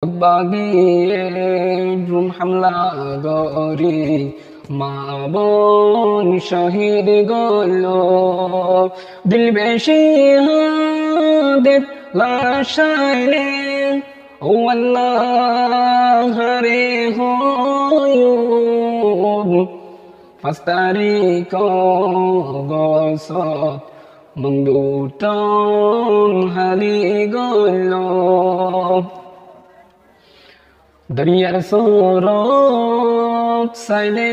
বাগিয়ে ড্রোন হামলা গরি মা বোন শহীদ গল দিল বেশি হাদের লাশাইলে ও আল্লাহ রে হয়ুব 5 তারিখ গছত মংদুটন হালি গল দরিয়ার সরব সাইলে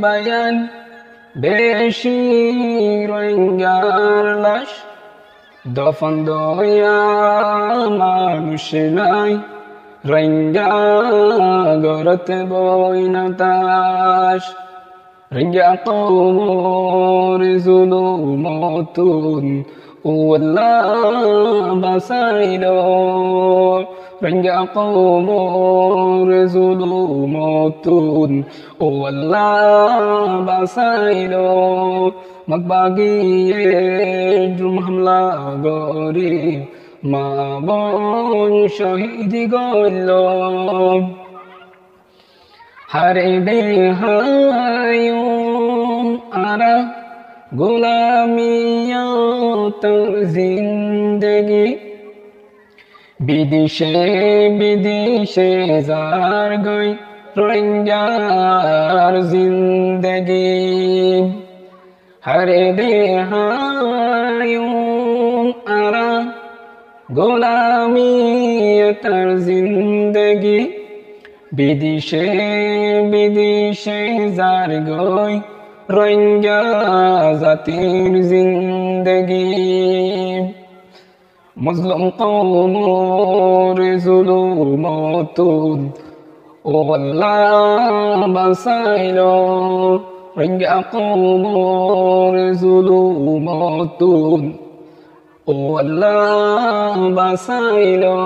বায়ান বেশি রোহিঙ্গার লাশ দফন দয়া মানুষ নাই রোহিঙ্গা গরতে বইনা তাস রোহিঙ্গা কবর জুলুমতুন ও আল্লাহ বাসাইলো রোহিঙ্গা কবর জুলুমতুন ও আল্লাহ বাসাইলো মগবাগিয়ে ড্রোন হামলা গরি মা বোন শহীদ গল হারে বেহায়ুম আরা গোলামিয়ত জিন্দগি বিদেশে বিদেশে যার গই রোহিঙ্গার জিন্দগি হরে বেহায়ুম আরা গোলামিয়তার জিন্দগি বিদেশে বিদেশে যার গই রোহিঙ্গা জাতির জিন্দগি মজলুম কওমর জুলুমতুন ও আল্লাহ বাসাইলো রোহিঙ্গা কওমর জুলুমতুন ও আল্লাহ বাসাইলো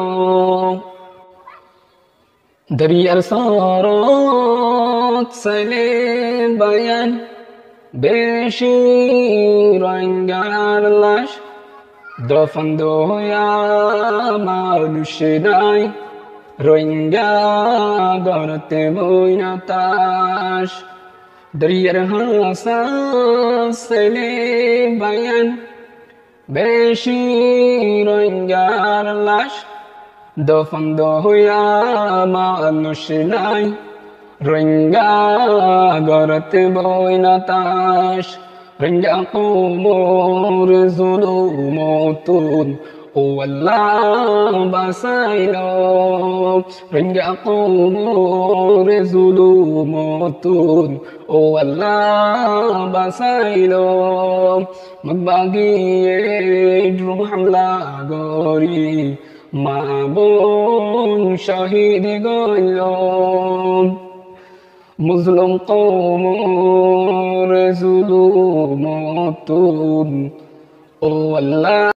দরিয়ার সরত সাইলে বায়ান বেশি রোহিঙ্গার লাশ দফন দয়া মানুষ নাই রোহিঙ্গা গরতে বইনা তাস দরিয়ার হাসাস সাইলে বায়ান বেশি রোহিঙ্গার লাশ দফন দয়া মানুষ নাই রোহিঙ্গা গরতে বইনা তাস রোহিঙ্গা কবর জুলুমতুন ও আল্লাহ বাসাইলো রোহিঙ্গা কবর জুলুমতুন ও আল্লাহ বাসাইলো মগবাগিয়ে ড্রোন হামলা গরি মা বোন শহীদ গল মুসলিম কওমর জুলুমতুন ও আল্লাহ